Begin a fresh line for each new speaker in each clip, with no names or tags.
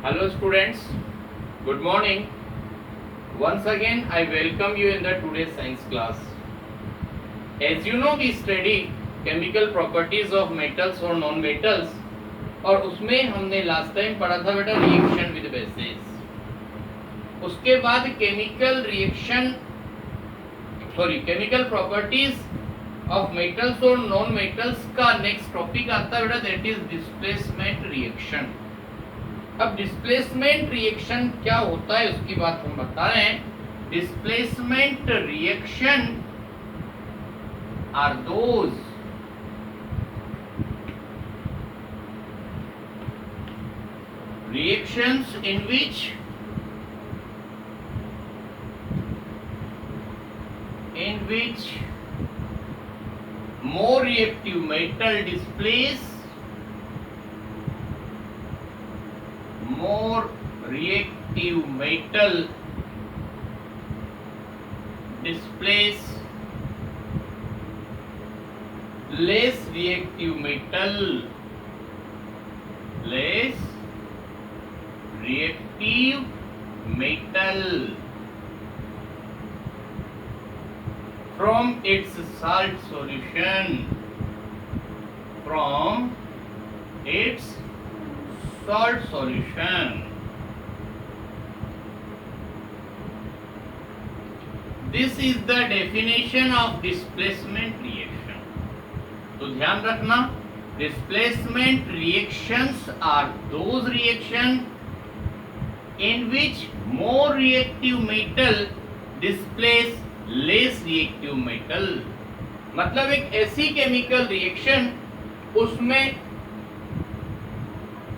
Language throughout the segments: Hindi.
Hello students, good morning. Once again I welcome you in the today's science class. As you know we study chemical properties of metals और non metals और उसमें हमने लास्ट टाइम पढ़ा था बेटा रिएक्शन विद बेसिस. उसके बाद केमिकल प्रॉपर्टीज ऑफ मेटल्स और नॉन मेटल्स का नेक्स्ट टॉपिक आता है बेटा दैट इज डिस्प्लेसमेंट रिएक्शन. अब डिस्प्लेसमेंट रिएक्शन क्या होता है उसकी बात हम बता रहे हैं. Displacement reaction are those reactions in which more reactive metal displace more reactive metal displace less reactive metal from its salt solution This is the definition of displacement reaction. तो ध्यान रखना, displacement reactions are those reactions in which more reactive metal displace less reactive metal. मतलब एक ऐसी केमिकल रिएक्शन उसमें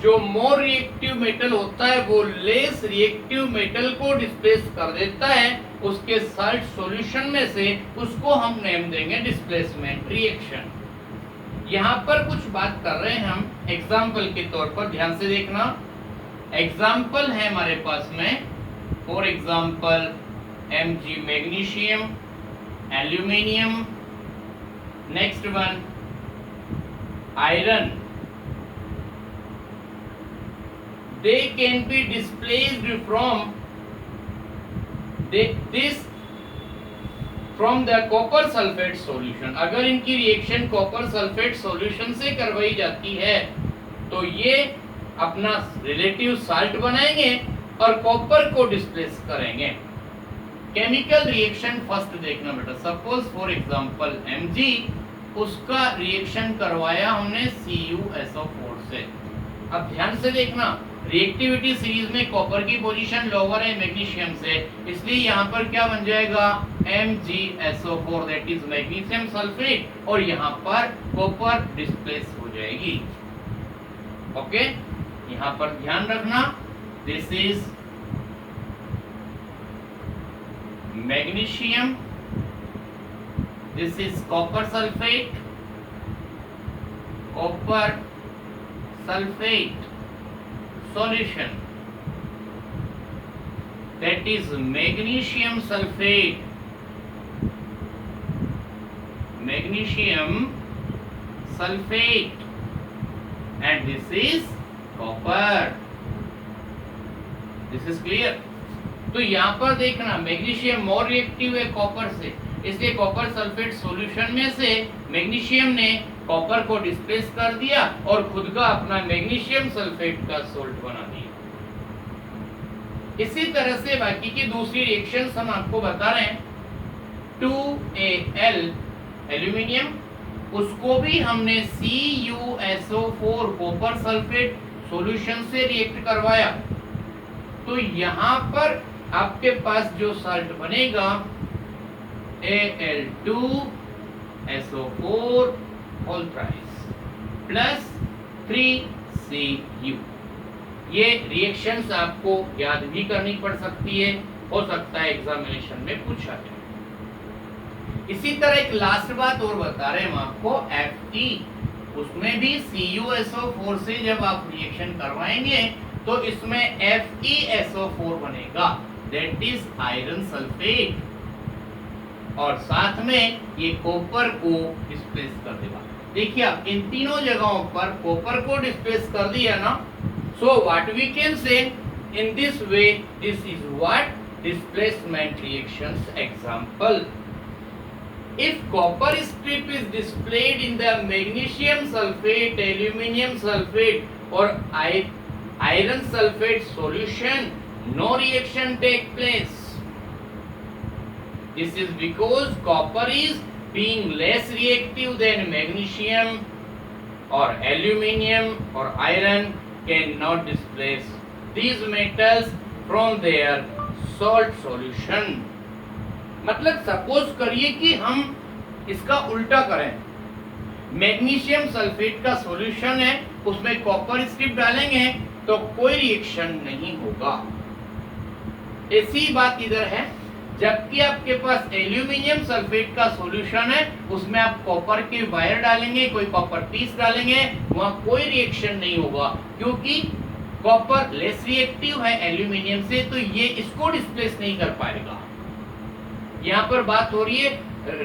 जो मोर रिएक्टिव मेटल होता है वो लेस रिएक्टिव मेटल को डिस्प्लेस कर देता है उसके साल्ट सॉल्यूशन में से, उसको हम नेम देंगे डिस्प्लेसमेंट रिएक्शन. यहाँ पर कुछ बात कर रहे हैं हम एग्जाम्पल के तौर पर, ध्यान से देखना. एग्जाम्पल है हमारे पास में, for example Mg magnesium, aluminium, next one iron. They can be displaced from the copper sulfate solution. अगर इनकी रिएक्शन कॉपर सल्फेट सॉल्यूशन से करवाई जाती है तो ये अपना रिलेटिव साल्ट बनाएंगे और कॉपर को डिस्प्लेस करेंगे. केमिकल रिएक्शन फर्स्ट देखना बेटा. सपोज फॉर एग्जांपल Mg, उसका रिएक्शन करवाया हमने CuSO4 से. अब ध्यान से देखना, रिएक्टिविटी सीरीज में कॉपर की पोजीशन लोअर है मैग्नीशियम से, इसलिए यहाँ पर क्या बन जाएगा MgSO4 that is magnesium sulphate, और यहाँ पर कॉपर डिस्प्लेस हो जाएगी. ओके, यहाँ पर ध्यान रखना, this is magnesium, this is copper sulphate solution, that is magnesium sulfate, and this is copper. This is clear. तो यहाँ पर देखना, मैग्नीशियम मोर रिएक्टिव है कॉपर से, इसलिए कॉपर सल्फेट सॉल्यूशन में से मैग्नीशियम ने कॉपर को डिस्प्लेस कर दिया और खुद का अपना मैग्नीशियम सल्फेट का सोल्ट बना दिया. इसी तरह से बाकी की दूसरी रिएक्शंस हम आपको बता रहे हैं. 2Al एल्यूमिनियम, उसको भी हमने CuSO4 कॉपर सल्फेट सॉल्यूशन से रिएक्ट करवाया. तो यहाँ पर आपके पास जो साल्ट बनेगा Al2SO4 whole thrice plus 3Cu. ये रिएक्शंस आपको याद भी करनी पड़ सकती है, हो सकता है एग्जामिनेशन में पूछा जाए. इसी तरह एक लास्ट बात और बता रहे हैं हम आपको, Fe, उसमें भी CuSO4 से जब आप रिएक्शन करवाएंगे तो इसमें FeSO4 बनेगा, दैट इज आयरन सल्फेट, और साथ में ये कॉपर को डिस्प्लेस कर देगा. देखिए आप इन तीनों जगहों पर कॉपर को डिस्प्लेस कर दिया ना, So what we can say in this way, this is what displacement reactions example. If copper strip is displayed in the magnesium sulfate, aluminium sulfate or iron sulfate solution, no reaction take place. This is because copper is being less reactive than magnesium or aluminium or iron, cannot displace these metals from their salt solution. मतलब सपोज करिए कि हम इसका उल्टा करें, मैग्नीशियम सल्फेट का सॉल्यूशन है, उसमें कॉपर स्ट्रिप डालेंगे तो कोई रिएक्शन नहीं होगा। ऐसी बात इधर है, जबकि आपके पास एल्यूमिनियम सल्फेट का सॉल्यूशन है, उसमें आप कॉपर के वायर डालेंगे, कोई कॉपर पीस डालेंगे, वहां कोई रिएक्शन नहीं होगा क्योंकि कॉपर लेस रिएक्टिव है एल्यूमिनियम से, तो ये इसको डिस्प्लेस नहीं कर पाएगा। यहाँ पर बात हो रही है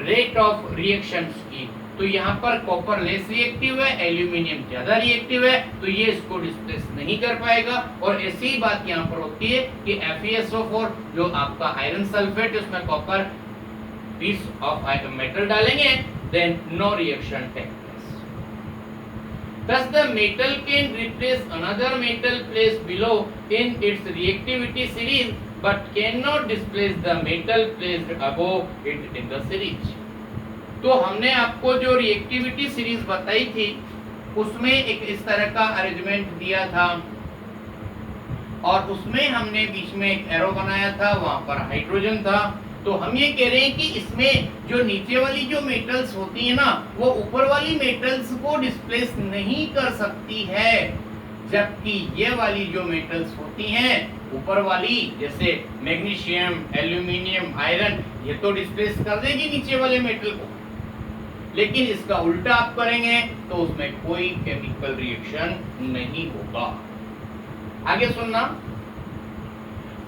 रेट ऑफ रिएक्शंस की, तो यहाँ पर कॉपर लेस रिएक्टिव है, एल्यूमिनियम ज्यादा रिएक्टिव है, तो ये इसको डिस्प्लेस नहीं कर पाएगा। और ऐसी ही बात यहाँ पर होती है कि FeSO4 जो आपका आयरन सल्फेट है, उसमें कॉपर पीस ऑफ मेटल डालेंगे, then no reaction take place. Thus the metal can replace another metal placed below in its reactivity series, but cannot displace the metal placed above it in the series. तो हमने आपको जो रिएक्टिविटी सीरीज बताई थी, उसमें एक इस तरह का अरेंजमेंट दिया था और उसमें हमने बीच में एक एरो बनाया था, वहां पर हाइड्रोजन था। तो हम ये कह रहे हैं कि इसमें जो नीचे वाली जो मेटल्स होती है ना, वो ऊपर वाली मेटल्स को डिस्प्लेस नहीं कर सकती है, जबकि ये वाली जो मेटल्स होती हैं ऊपर वाली, जैसे मैग्नीशियम, एल्यूमिनियम, आयरन, ये तो डिस्प्लेस कर देगी नीचे वाले मेटल को, लेकिन इसका उल्टा आप करेंगे तो उसमें कोई केमिकल रिएक्शन नहीं होगा। आगे सुनना,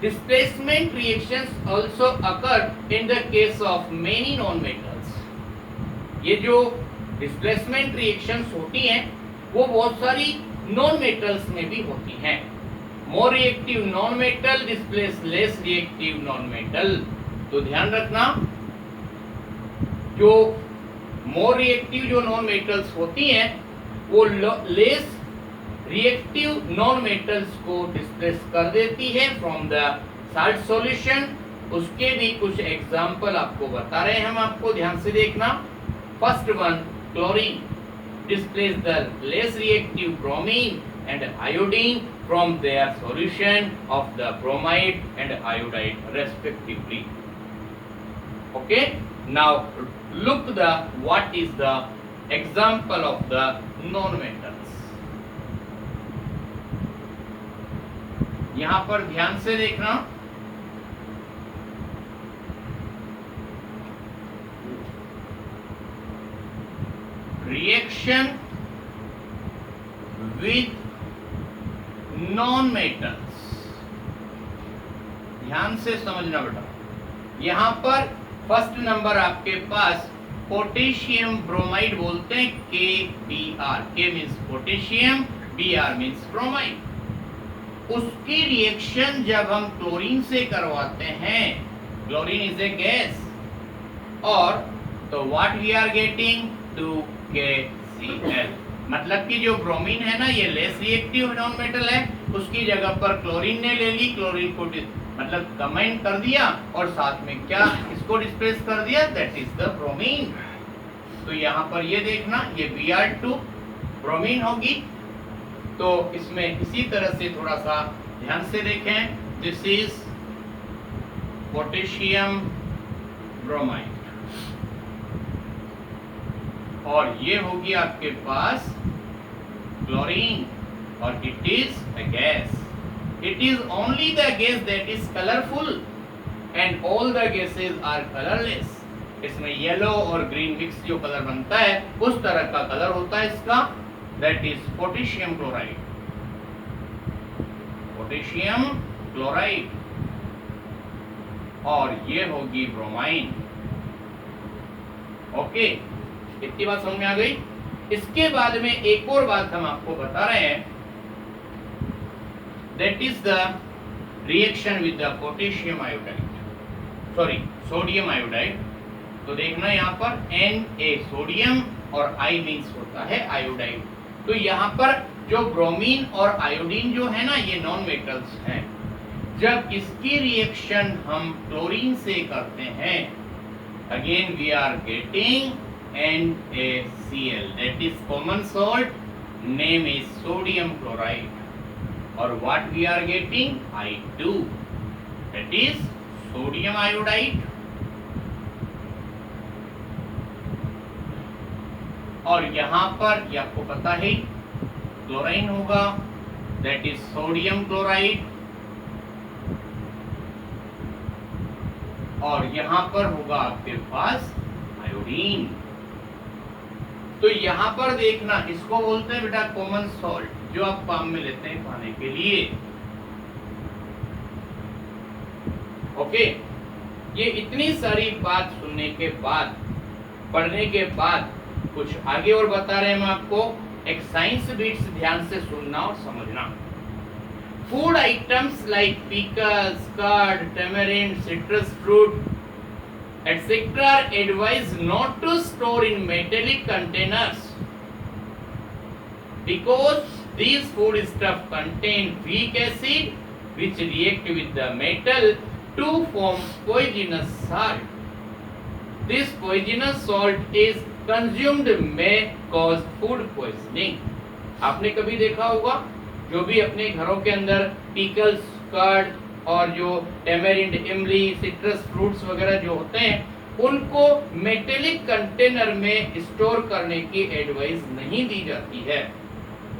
displacement reactions also occur in the case of many non-metals. ये जो displacement reactions होती हैं, वो बहुत सारी non-metals में भी होती हैं। More reactive non-metal displace less reactive non-metal. तो ध्यान रखना, जो more reactive जो non-metals होती हैं, वो less रिएक्टिव नॉन मेटल्स को डिस्प्लेस कर देती है फ्रॉम द साल्ट सॉल्यूशन। उसके भी कुछ एग्जांपल आपको बता रहे हैं हम, आपको ध्यान से देखना। First one, chlorine displace the less reactive bromine and iodine from their solution of the bromide and iodide respectively. Okay, now look the what is the example of the non metals. यहां पर ध्यान से देखना, रिएक्शन विद नॉन मेटल्स, ध्यान से समझना बेटा। यहां पर फर्स्ट नंबर आपके पास पोटेशियम ब्रोमाइड बोलते हैं, KBr, K means potassium, Br means bromide. उसकी रिएक्शन जब हम क्लोरीन से करवाते हैं, क्लोरीन इज ए गैस, और तो what we are getting 2KCl। मतलब कि जो ब्रोमीन है ना, ये लेस रिएक्टिव नॉन मेटल है, उसकी जगह पर क्लोरीन ने ले ली, क्लोरीन को मतलब कंबाइन कर दिया और साथ में क्या इसको डिस्प्लेस कर दिया, दैट इज द ब्रोमीन। तो यहाँ पर ये देखना, ये Br2 ब्रोमीन होगी। तो इसमें इसी तरह से थोड़ा सा ध्यान से देखें, दिस इज पोटेशियम ब्रोमाइड और ये होगी आपके पास क्लोरीन और it is a gas. It is only the gas that is colourful and all the gases are colourless. इसमें येलो और ग्रीन मिक्स जो कलर बनता है, उस तरह का कलर होता है इसका, that is potassium chloride, potassium chloride, और ये होगी ब्रोमाइन। ओके, इतनी बात समझ में आ गई। इसके बाद में एक और बात हम आपको बता रहे हैं that is the reaction with the potassium iodide, sorry sodium iodide। तो देखना यहाँ पर Na सोडियम और I मीन्स होता है आयोडाइड। तो यहाँ पर जो ब्रोमीन और आयोडीन जो है ना, ये नॉन मेटल्स हैं। जब इसकी रिएक्शन हम क्लोरीन से करते हैं, again we are getting NaCl, that is common salt, name is sodium chloride, और what we are getting I2, that is sodium iodide। और यहाँ पर ये आपको पता है क्लोराइन होगा, that is sodium chloride, और यहाँ पर होगा आपके पास आयोडीन। तो यहाँ पर देखना, इसको बोलते हैं बेटा कॉमन सॉल्ट, जो आप काम में लेते हैं खाने के लिए। ओके, ये इतनी सारी बात सुनने के बाद, पढ़ने के बाद कुछ आगे और बता रहे हैं हम आपको। एक साइंस बिट्स ध्यान से सुनना और समझना। Food items like pickles, curd, tamarind, citrus fruit, etc. are advised not to store in metallic containers because these foodstuffs contain weak acid which react with the metal to form poisonous salt. This poisonous salt is consumed may cause food poisoning. आपने कभी देखा होगा, जो भी अपने घरों के अंदर पिकल्स, कर्ड और जो टेमेरिंड, इमली, सिट्रस फ्रूट्स वगैरह जो होते हैं, उनको मेटेलिक कंटेनर में स्टोर करने की एडवाइस नहीं दी जाती है।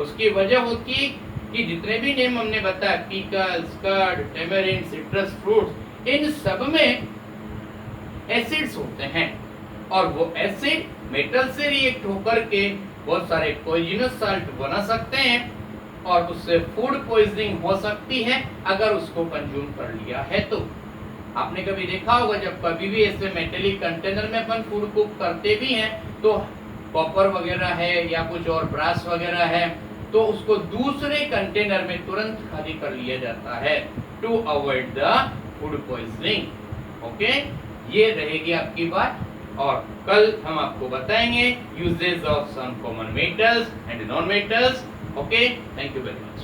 उसकी वजह होती है कि जितने भी नेम हमने बताया, पिकल्स, कर्ड, टेमेरिंड, सिट्रस फ्रूट्स, इन सब में एसिड्स होते हैं और वो एसिड मेटल से रिएक्ट होकर के बहुत सारे पॉइजनस साल्ट बना सकते हैं और उससे फूड पॉइजनिंग हो सकती है अगर उसको कंज्यूम कर लिया है। तो आपने कभी देखा होगा, जब कभी भी ऐसे मेटेलिक कंटेनर में अपन फूड कुक करते भी हैं तो कॉपर वगैरह है या कुछ और ब्रास वगैरह है, तो उसको दूसरे कंटेनर में तुरंत खाली कर लिया जाता है to avoid the food poisoning. Okay, ये रहेगी आपकी बात। और कल हम आपको बताएंगे uses of some common metals and non metals. Okay, thank you very much.